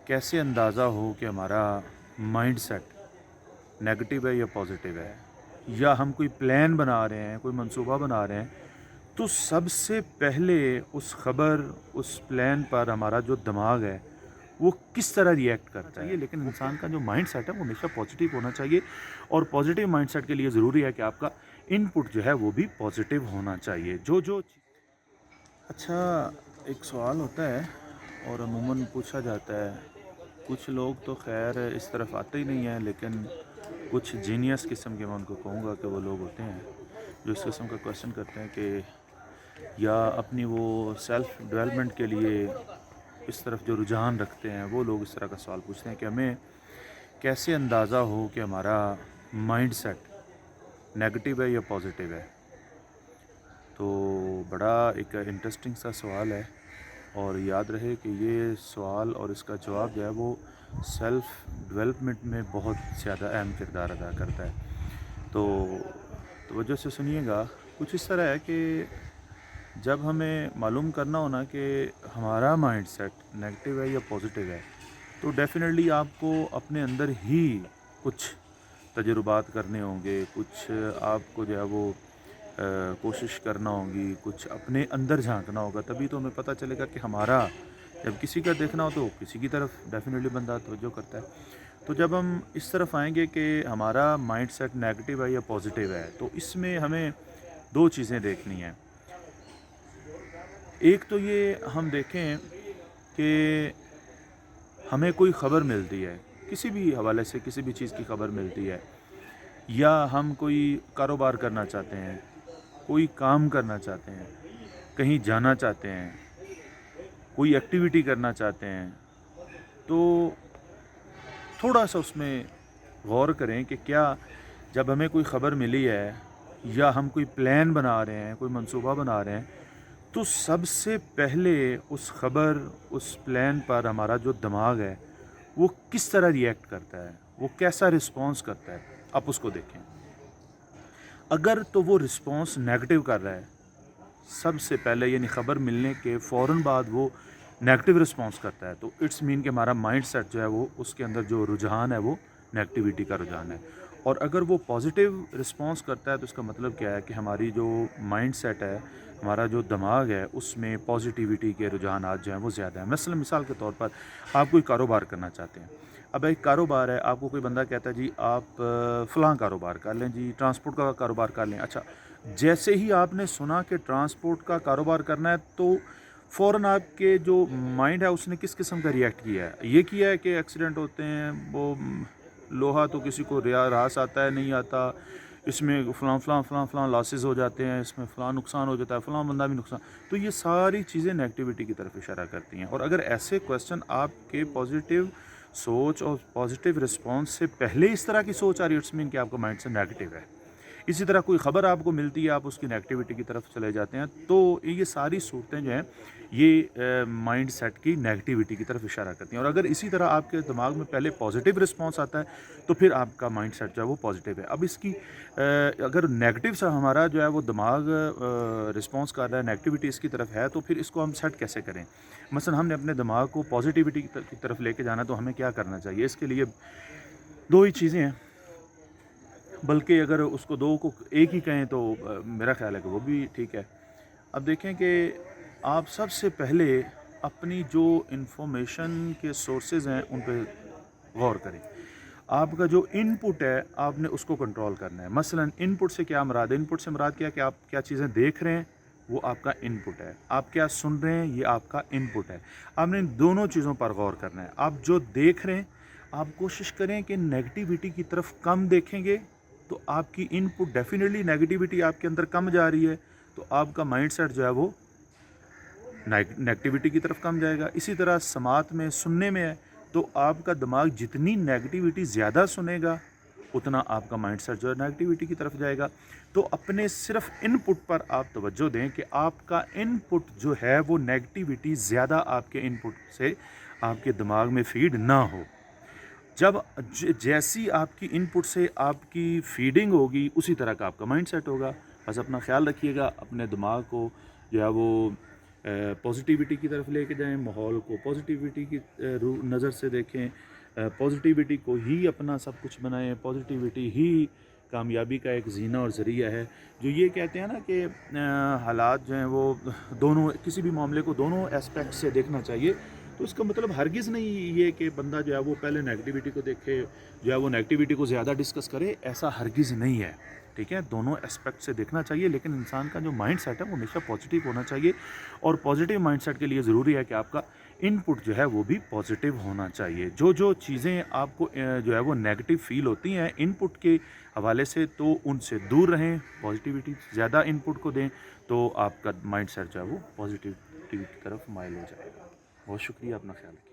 कैसे अंदाज़ा हो कि हमारा माइंड सेट नेगेटिव है या पॉजिटिव है, या हम कोई प्लान बना रहे हैं, कोई मंसूबा बना रहे हैं, तो सबसे पहले उस खबर, उस प्लान पर हमारा जो दिमाग है वो किस तरह रिएक्ट करता है। लेकिन इंसान का जो माइंड सेट है वो हमेशा पॉजिटिव होना चाहिए, और पॉजिटिव माइंड सेट के लिए ज़रूरी है कि आपका इनपुट जो है वो भी पॉजिटिव होना चाहिए। जो अच्छा, एक सवाल होता है और अमूमन पूछा जाता है। कुछ लोग तो खैर इस तरफ आते ही नहीं हैं, लेकिन कुछ जीनियस किस्म के, मैं उनको कहूँगा कि वो लोग होते हैं जो इस किस्म का क्वेश्चन करते हैं कि या अपनी वो सेल्फ डेवलपमेंट के लिए इस तरफ जो रुझान रखते हैं, वो लोग इस तरह का सवाल पूछते हैं कि हमें कैसे अंदाज़ा हो कि हमारा माइंड सेट नेगेटिव है या पॉजिटिव है। तो बड़ा एक इंटरेस्टिंग सा सवाल है, और याद रहे कि ये सवाल और इसका जवाब जो है वो सेल्फ़ डेवलपमेंट में बहुत ज़्यादा अहम किरदार अदा करता है। तो तवज्जो से सुनिएगा। कुछ इस तरह है कि जब हमें मालूम करना हो ना कि हमारा माइंड सेट नेगेटिव है या पॉजिटिव है, तो डेफ़िनेटली आपको अपने अंदर ही कुछ तजुर्बात करने होंगे, कुछ आपको जो है वो कोशिश करना होगी, कुछ अपने अंदर झांकना होगा, तभी तो हमें पता चलेगा कि हमारा, जब किसी का देखना हो तो किसी की तरफ डेफिनेटली बंदा तवज्जो करता है। तो जब हम इस तरफ आएंगे कि हमारा माइंड सेट नेगेटिव है या पॉजिटिव है, तो इसमें हमें दो चीज़ें देखनी हैं। एक तो ये हम देखें कि हमें कोई ख़बर मिलती है, किसी भी हवाले से किसी भी चीज़ की ख़बर मिलती है, या हम कोई कारोबार करना चाहते हैं, कोई काम करना चाहते हैं, कहीं जाना चाहते हैं, कोई एक्टिविटी करना चाहते हैं, तो थोड़ा सा उसमें गौर करें कि क्या जब हमें कोई ख़बर मिली है या हम कोई प्लान बना रहे हैं, कोई मंसूबा बना रहे हैं, तो सबसे पहले उस ख़बर, उस प्लान पर हमारा जो दिमाग है वो किस तरह रिएक्ट करता है, वो कैसा रिस्पॉन्स करता है, आप उसको देखें। अगर तो वो रिस्पॉन्स नेगेटिव कर रहा है, सबसे पहले यानी ख़बर मिलने के फ़ौरन बाद वो नेगेटिव रिस्पॉन्स करता है, तो इट्स मीन कि हमारा माइंड सेट जो है वो, उसके अंदर जो रुझान है वो नेगेटिविटी का रुझान है। और अगर वो पॉजिटिव रिस्पॉन्स करता है, तो इसका मतलब क्या है कि हमारी जो माइंड सेट है, हमारा जो दिमाग है, उसमें पॉजिटिविटी के रुझानात जो हैं वो ज़्यादा हैं। मसलन मिसाल के तौर पर आप कोई कारोबार करना चाहते हैं। अब एक कारोबार है, आपको कोई बंदा कहता है जी आप फ़लाँ कारोबार कर लें, जी ट्रांसपोर्ट का कारोबार कर लें। अच्छा, जैसे ही आपने सुना कि ट्रांसपोर्ट का कारोबार करना है, तो फ़ौरन आपके जो माइंड है उसने किस किस्म का रिएक्ट किया है? ये किया है कि एक्सीडेंट होते हैं, वो लोहा तो किसी को रास आता है नहीं आता, इसमें फ़लाँ लॉसेस हो जाते हैं, इसमें फ़लाँ नुकसान हो जाता है, फ़लाँ बंदा भी नुकसान। तो ये सारी चीज़ें नेगेटिविटी की तरफ इशारा करती हैं। और अगर ऐसे क्वेश्चन आपके पॉजिटिव सोच और पॉजिटिव रिस्पॉन्स से पहले इस तरह की सोच आ रही है, इट्स मीन कि आपका माइंड से नेगेटिव है। इसी तरह कोई ख़बर आपको मिलती है, आप उसकी नेगेटिविटी की तरफ चले जाते हैं, तो ये सारी सूरतें जो हैं ये माइंड सेट की नेगेटिविटी की तरफ इशारा करती हैं। और अगर इसी तरह आपके दिमाग में पहले पॉजिटिव रिस्पॉन्स आता है, तो फिर आपका माइंड सेट जो है वो पॉजिटिव है। अब इसकी अगर नेगेटिव सा हमारा जो है वो दिमाग रिस्पॉन्स कर रहा है, नेगेटिविटी इसकी तरफ है, तो फिर इसको हम सेट कैसे करें? मसलन हमने अपने दिमाग को पॉजिटिविटी की तरफ लेके जाना, तो हमें क्या करना चाहिए? इसके लिए दो ही चीज़ें हैं, बल्कि अगर उसको दो को एक ही कहें तो मेरा ख़्याल है कि वो भी ठीक है। अब देखें कि आप सबसे पहले अपनी जो इन्फॉर्मेशन के सोर्सेज़ हैं उन पे गौर करें। आपका जो इनपुट है आपने उसको कंट्रोल करना है। मसलन इनपुट से क्या मुराद है? इनपुट से मुराद क्या है कि आप क्या चीज़ें देख रहे हैं, वो आपका इनपुट है। आप क्या सुन रहे हैं, ये आपका इनपुट है। आपने इन दोनों चीज़ों पर गौर करना है। आप जो देख रहे हैं, आप कोशिश करें कि नेगेटिविटी की तरफ कम देखेंगे, तो आपकी इनपुट डेफिनेटली नेगेटिविटी आपके अंदर कम जा रही है, तो आपका माइंड सेट जो है वो नेगेटिविटी की तरफ कम जाएगा। इसी तरह समात में, सुनने में है, तो आपका दिमाग जितनी नेगेटिविटी ज़्यादा सुनेगा, उतना आपका माइंड सेट जो है नेगेटिविटी की तरफ जाएगा। तो अपने सिर्फ इनपुट पर आप तवज्जो दें कि आपका इनपुट जो है वो नेगेटिविटी ज़्यादा आपके इनपुट से आपके दिमाग में फीड ना हो। जब जैसी आपकी इनपुट से आपकी फीडिंग होगी, उसी तरह का आपका माइंड सेट होगा। बस अपना ख्याल रखिएगा, अपने दिमाग को जो है वो پازیٹیوٹی کی طرف لے کے جائیں، ماحول کو پازیٹیوٹی کی نظر سے دیکھیں، پازیٹیوٹی کو ہی اپنا سب کچھ بنائیں، پازیٹیوٹی ہی کامیابی کا ایک زینہ اور ذریعہ ہے. جو یہ کہتے ہیں نا کہ حالات جو ہیں وہ دونوں، کسی بھی معاملے کو دونوں اسپیکٹ سے دیکھنا چاہیے، تو اس کا مطلب ہرگز نہیں یہ کہ بندہ جو ہے وہ پہلے نیگیٹیوٹی کو دیکھے، جو ہے وہ نیگیٹیوٹی کو زیادہ ڈسکس کرے، ایسا ہرگز نہیں ہے. ٹھیک ہے، دونوں اسپیکٹ سے دیکھنا چاہیے، لیکن انسان کا جو مائنڈ سیٹ ہے وہ ہمیشہ پازیٹیو ہونا چاہیے، اور پازیٹیو مائنڈ سیٹ کے لیے ضروری ہے کہ آپ کا ان پٹ جو ہے وہ بھی پازیٹیو ہونا چاہیے. جو چیزیں آپ کو جو ہے وہ نیگیٹو فیل ہوتی ہیں ان پٹ کے حوالے سے، تو ان سے دور رہیں، پازیٹیوٹی زیادہ ان پٹ کو دیں، تو آپ کا مائنڈ سیٹ جو ہے وہ پازیٹیوٹی کی طرف مائل ہو جائے گا. بہت شکریہ، اپنا خیال رکھیے.